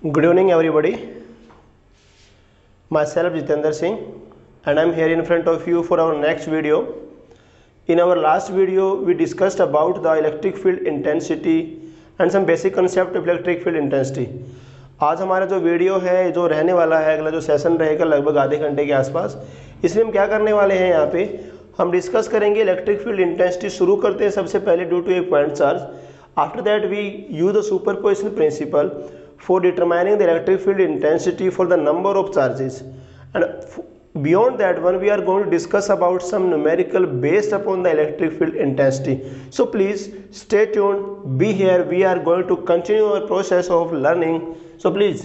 Good evening everybody. Myself Jitendra Singh and I am here in front of you for our next video. In our last video we discussed about the electric field intensity and some basic concept of electric field intensity. आज हमारा जो video है जो रहने वाला है, अगला जो सेशन रहेगा लगभग आधे घंटे के आसपास, इसमें हम क्या करने वाले हैं, यहाँ पे हम डिस्कस करेंगे इलेक्ट्रिक फील्ड इंटेंसिटी। शुरू करते हैं सबसे पहले due to a point charge. After that we use the superposition principle for determining the electric field intensity for the number of charges, and beyond that one we are going to discuss about some numerical based upon the electric field intensity. So please stay tuned, be here, we are going to continue our process of learning, so please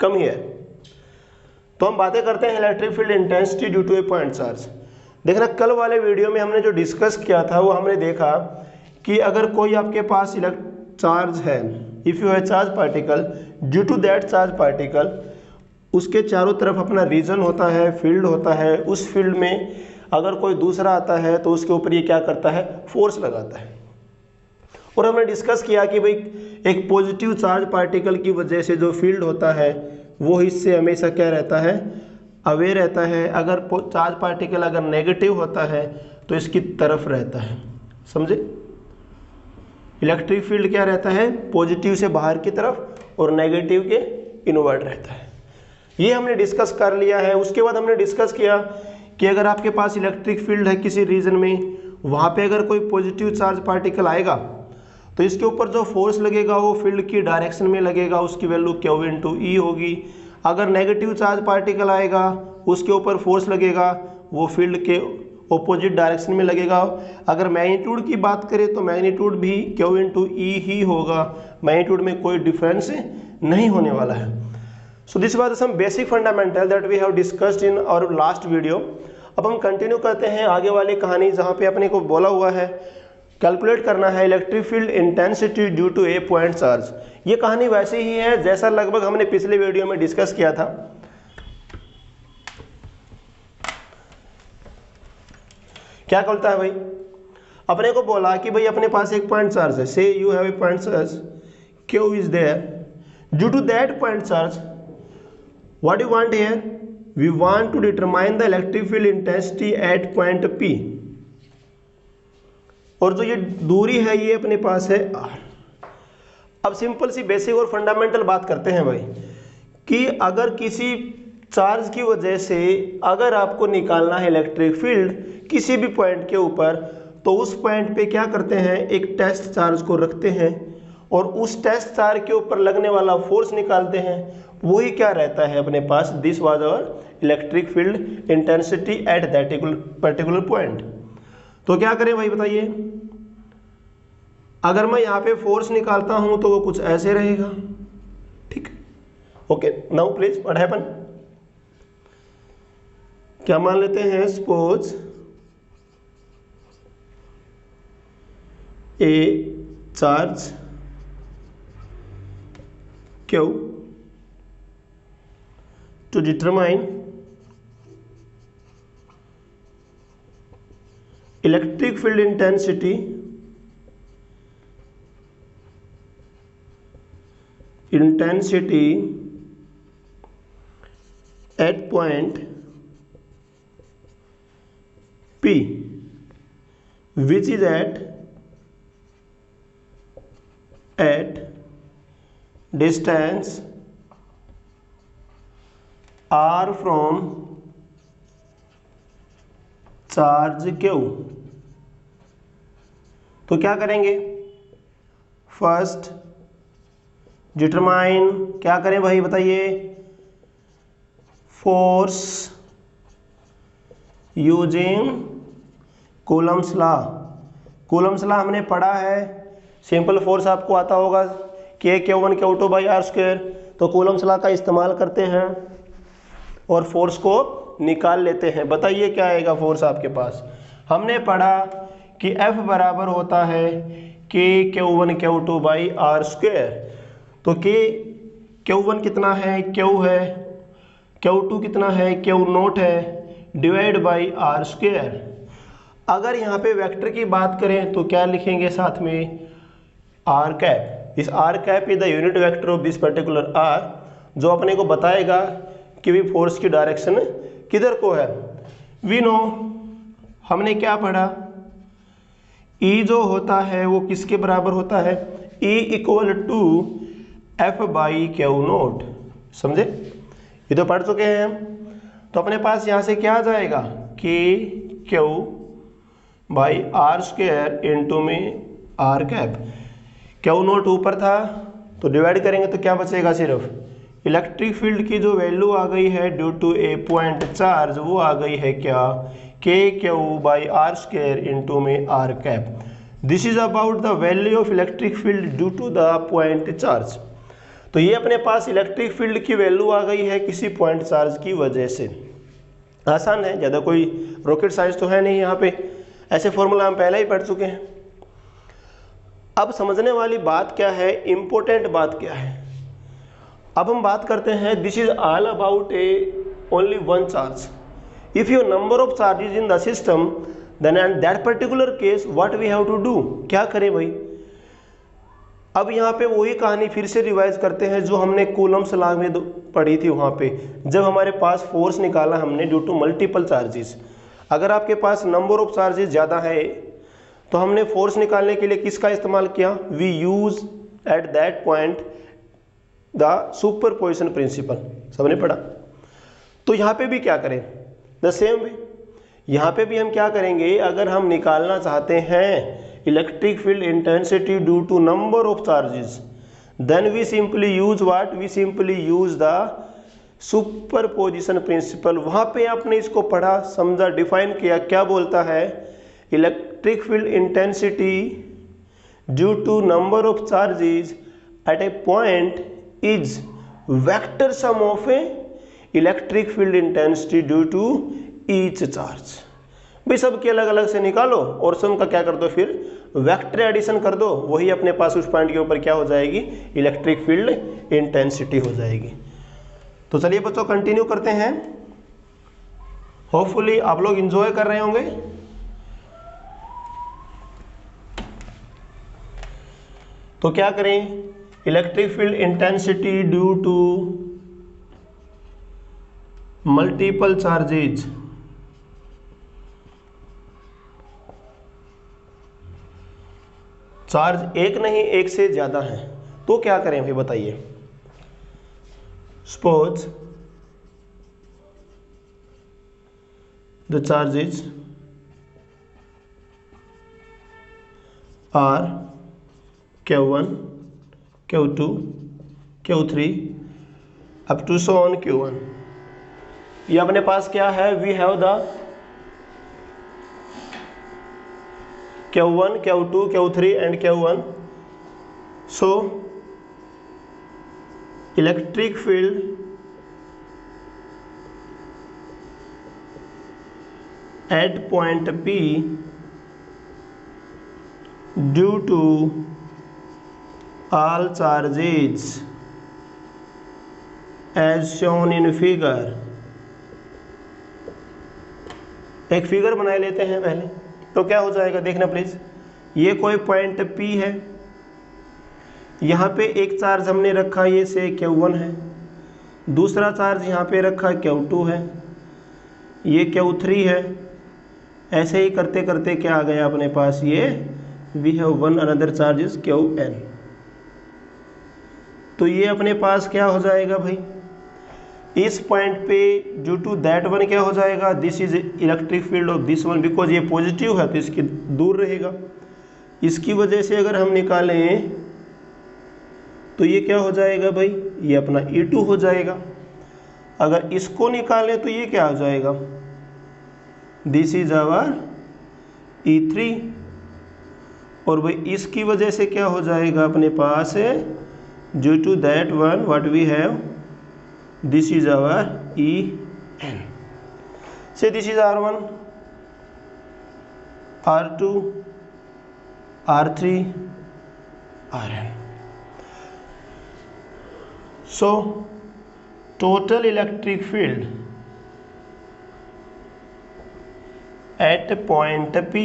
come here. तो हम बातें करते हैं electric field intensity due to a point charge. देखना कल वाले video में हमने जो डिस्कस किया था वो हमने देखा कि अगर कोई आपके पास चार्ज है, इफ़ यू है charge particle, due to that charge particle, उसके चारों तरफ अपना रीजन होता है, फील्ड होता है। उस फील्ड में अगर कोई दूसरा आता है तो उसके ऊपर ये क्या करता है, फोर्स लगाता है। और हमने डिस्कस किया कि भाई एक पॉजिटिव चार्ज पार्टिकल की वजह से जो फील्ड होता है वो इससे हमेशा क्या रहता है, अवे रहता है। अगर चार्ज पार्टिकल अगर नेगेटिव होता है तो इसकी तरफ रहता है, समझे। इलेक्ट्रिक फील्ड क्या रहता है, पॉजिटिव से बाहर की तरफ और नेगेटिव के इनवर्ट रहता है। ये हमने डिस्कस कर लिया है। उसके बाद हमने डिस्कस किया कि अगर आपके पास इलेक्ट्रिक फील्ड है किसी रीजन में, वहाँ पे अगर कोई पॉजिटिव चार्ज पार्टिकल आएगा तो इसके ऊपर जो फोर्स लगेगा वो फील्ड की डायरेक्शन में लगेगा, उसकी वैल्यू Q इंटू ई होगी। अगर नेगेटिव चार्ज पार्टिकल आएगा उसके ऊपर फोर्स लगेगा, वो फील्ड के ऑपोजिट डायरेक्शन में लगेगा। अगर मैग्नीट्यूड की बात करें तो मैग्नीट्यूड भी Q इंटू ई ही होगा, मैग्नीट्यूड में कोई डिफरेंस नहीं होने वाला है। So this was some basic fundamental that we have discussed in our last video. अब हम कंटिन्यू करते हैं आगे वाली कहानी, जहाँ पे अपने को बोला हुआ है कैलकुलेट करना है electric field intensity due to a point charge. ये कहानी वैसी ही है जैसा लगभग हमने पिछले वीडियो में डिस्कस किया था। क्या बोलता है भाई, अपने को बोला कि भाई अपने पास एक पॉइंट चार्ज है, say you have a point charge Q is there, due to that point charge what you want here, we want to determine the electric field intensity at point P। और जो ये दूरी है ये अपने पास है R। अब सिंपल सी basic और फंडामेंटल बात करते हैं भाई कि अगर किसी चार्ज की वजह से अगर आपको निकालना है इलेक्ट्रिक फील्ड किसी भी पॉइंट के ऊपर, तो उस पॉइंट पे क्या करते हैं, एक टेस्ट चार्ज को रखते हैं और उस टेस्ट चार्ज के ऊपर लगने वाला फोर्स निकालते हैं। वही क्या रहता है अपने पास, this was our electric field intensity at that particular point. तो क्या करें भाई बताइए, अगर मैं यहाँ पे फोर्स निकालता हूं तो वो कुछ ऐसे रहेगा, ठीक। Okay, now please what happen, क्या मान लेते हैं, suppose A charge Q to determine electric field intensity at point P, which is at distance R from charge Q। तो क्या करेंगे, फर्स्ट डिटरमाइन, क्या करें भाई बताइए, force using Coulomb's law. Coulomb's law हमने पढ़ा है, सिंपल फोर्स आपको आता होगा Q1 Q2 by R square. तो कूलम्स लॉ का इस्तेमाल करते हैं और फोर्स को निकाल लेते हैं। बताइए क्या आएगा फोर्स आपके पास, हमने पढ़ा कि F बराबर होता है Q1 Q2 by R square. तो Q1 कितना है, Q है, Q2 कितना है, Q नोट है, डिवाइड बाई R स्क्वायर। अगर यहाँ पे वेक्टर की बात करें तो क्या लिखेंगे साथ में, are cap. This R cap is the unit vector of this particular R. जो अपने को बताएगा कि भी फोर्स की डायरेक्शन किधर को है। वी नो, हमने क्या पढ़ा, E जो होता है वो किसके बराबर होता है, E equal to F by Q naught. समझे, ये तो पढ़ चुके हैं हम। तो अपने पास यहाँ से क्या आ जाएगा, K Q by are square into में आर कैप। क्यू नोट ऊपर था तो डिवाइड करेंगे तो क्या बचेगा, सिर्फ इलेक्ट्रिक फील्ड की जो वैल्यू आ गई है due to a point charge, वो आ गई है क्या, k q by are square into में are cap. This is about the value of electric field due to the point charge. तो ये अपने पास इलेक्ट्रिक फील्ड की वैल्यू आ गई है किसी पॉइंट चार्ज की वजह से। आसान है, ज़्यादा कोई रॉकेट साइंस तो है नहीं यहाँ पे, ऐसे फॉर्मूला हम पहले ही पढ़ चुके हैं। अब समझने वाली बात क्या है, इंपॉर्टेंट बात क्या है, अब हम बात करते हैं this is all about a only one charge. If your number of charges in the system then and that particular case what we have to do, क्या करें भाई। अब यहाँ पे वही कहानी फिर से रिवाइज करते हैं जो हमने कूलम्स लॉ में पढ़ी थी, वहाँ पे जब हमारे पास फोर्स निकाला हमने ड्यू टू मल्टीपल चार्जेस। अगर आपके पास नंबर ऑफ चार्जेस ज़्यादा है तो हमने फोर्स निकालने के लिए किसका इस्तेमाल किया, we use at that point the superposition principle, सबने पढ़ा। तो यहाँ पे भी क्या करें, द सेम वे, यहाँ पे भी हम क्या करेंगे, अगर हम निकालना चाहते हैं electric field intensity due to number of charges, then we simply use what, we simply use the superposition principle. वहाँ पे आपने इसको पढ़ा, समझा, डिफाइन किया, क्या बोलता है, electric field intensity due to number of charges at a point is vector sum of a electric field intensity due to each charge. भाई सबके अलग अलग से निकालो और सम का क्या कर दो, फिर वेक्टर एडिशन कर दो, वही अपने पास उस पॉइंट के ऊपर क्या हो जाएगी, इलेक्ट्रिक फील्ड इंटेंसिटी हो जाएगी। तो चलिए बच्चों कंटिन्यू करते हैं, होपफुली आप लोग एंजॉय कर रहे होंगे। तो क्या करें, electric field intensity due to multiple charges, charge एक नहीं एक से ज्यादा है, तो क्या करें भाई बताइए। Suppose the charges are Q1, Q2, Q3 up to so on Q1। ये अपने पास क्या है, we have the Q1, Q2, Q3 and Q1। So electric field at point P due to all charges as shown in figure। एक figure बना लेते हैं पहले, तो क्या हो जाएगा देखना प्लीज। ये कोई पॉइंट P है, यहाँ पे एक चार्ज हमने रखा ये से Q1 है, दूसरा चार्ज यहाँ पे रखा Q2 है, ये Q3 है। ऐसे ही करते करते क्या आ गया अपने पास, ये we have one another charges Qn। तो ये अपने पास क्या हो जाएगा भाई, इस पॉइंट पे ड्यू टू दैट वन क्या हो जाएगा, this is electric field of this one, because ये पॉजिटिव है तो इसके दूर रहेगा। इसकी वजह से अगर हम निकालें तो ये क्या हो जाएगा भाई, ये अपना E2 हो जाएगा। अगर इसको निकालें तो ये क्या हो जाएगा, दिस इज आवर E3। और भाई इसकी वजह से क्या हो जाएगा अपने पास, due to that one what we have, this is our En। से this is R1, R2, R3, Rn। So total electric field at point P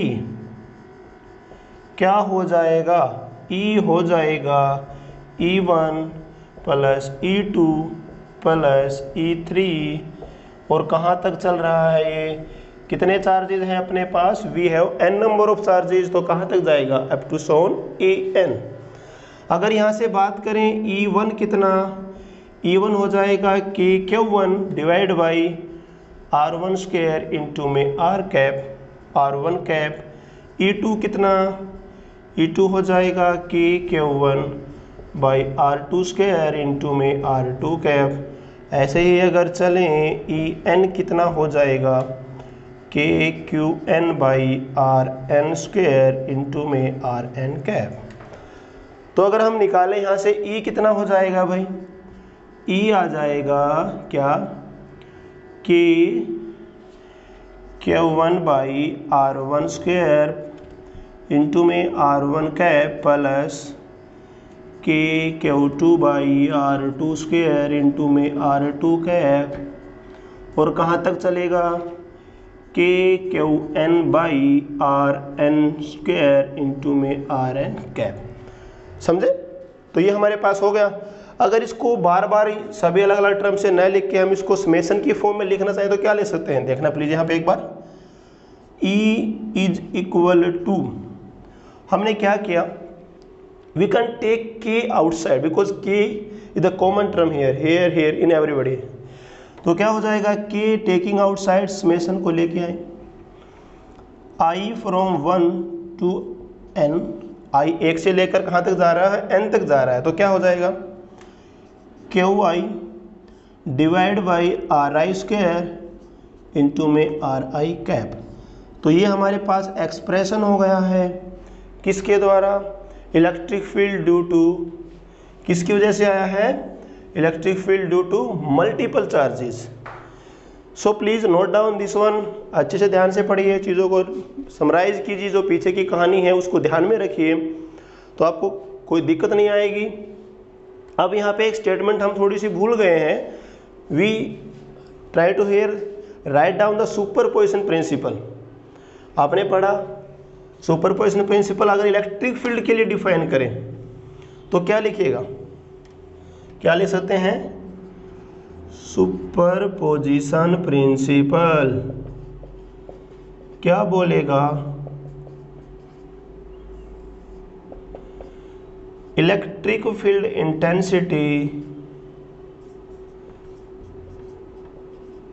क्या हो जाएगा, E हो जाएगा E1 plus E2 plus E3 और कहाँ तक चल रहा है ये, कितने चार्जेस हैं अपने पास, we have n number of charges, तो कहाँ तक जाएगा, अप टू सोन an। अगर यहाँ से बात करें E1 कितना, E1 हो जाएगा कि Q1 divide by R1 square into में R cap R1 cap. E2 कितना, E2 हो जाएगा कि Q1 by R2 square into में R2 कैप। ऐसे ही अगर चलें En कितना हो जाएगा कि Qn by Rn square into में Rn कैप। तो अगर हम निकालें यहाँ से E कितना हो जाएगा भाई, E आ जाएगा क्या कि Q1 by R1 square into में R1 कैप प्लस कि Q2 by R2 square into में R2 कैप। और कहाँ तक चलेगा कि Qn by Rn square into में Rn कैप। समझे? तो ये हमारे पास हो गया। अगर इसको बार बार सभी अलग अलग टर्म से न लिख के हम इसको समेशन की फॉर्म में लिखना चाहें तो क्या ले सकते हैं, देखना प्लीज यहाँ पे एक बार। E इज इक्वल टू, हमने क्या किया, we can take K outside because K is the common term here in everybody. तो क्या हो जाएगा, K टेकिंग आउटसाइड समेशन को लेके आए, I from 1 to n, I 1 से लेकर कहाँ तक जा रहा है, n तक जा रहा है। तो क्या हो जाएगा, Qi divide by Ri square into में Ri कैप। तो ये हमारे पास एक्सप्रेशन हो गया है किसके द्वारा, इलेक्ट्रिक फील्ड ड्यू टू, किसकी वजह से आया है, electric field due to multiple charges. So please note down this one, अच्छे से ध्यान से पढ़िए, चीज़ों को समराइज कीजिए, जो पीछे की कहानी है उसको ध्यान में रखिए तो आपको कोई दिक्कत नहीं आएगी। अब यहाँ पे एक स्टेटमेंट हम थोड़ी सी भूल गए हैं, we try to here write down the superposition principle. आपने पढ़ा सुपरपोजिशन प्रिंसिपल अगर इलेक्ट्रिक फील्ड के लिए डिफाइन करें तो क्या लिखिएगा, क्या लिख सकते हैं, सुपरपोजिशन प्रिंसिपल क्या बोलेगा, electric field intensity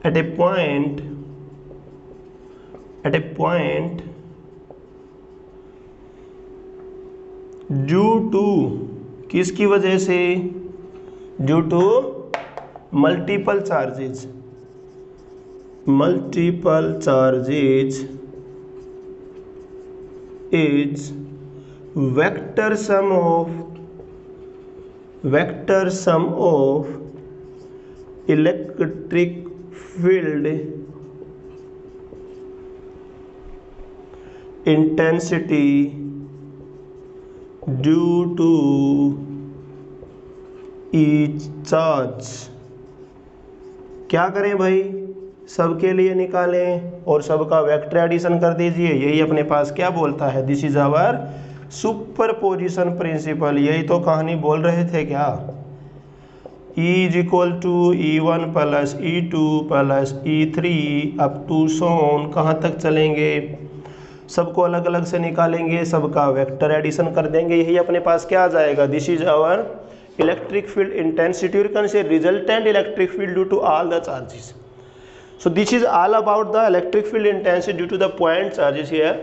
at a point due to, किसकी वजह से, due to multiple charges is vector sum of electric field intensity due to each charge. क्या करें भाई, सबके लिए निकालें और सबका वेक्टर एडिशन कर दीजिए, यही अपने पास क्या बोलता है, this is our superposition principle. यही तो कहानी बोल रहे थे क्या, E is equal to E1 plus E2 plus E3 up to so on, कहाँ तक चलेंगे, सबको अलग अलग से निकालेंगे, सबका वेक्टर एडिशन कर देंगे, यही अपने पास क्या आ जाएगा, this is our electric field intensity, or you can say resultant electric field due to all the charges. So this is all about the electric field intensity due to the point charges here.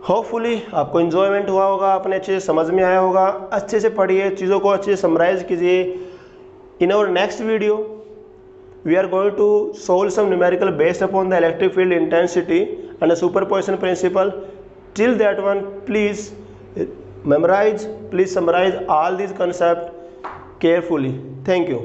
Hopefully आपको enjoyment हुआ होगा, अपने अच्छे से समझ में आया होगा, अच्छे से पढ़िए, चीज़ों को अच्छे से समराइज कीजिए। In our next video we are going to solve some numerical based upon the electric field intensity and the superposition principle. Till that one please memorize, please summarize all these concepts carefully. Thank you.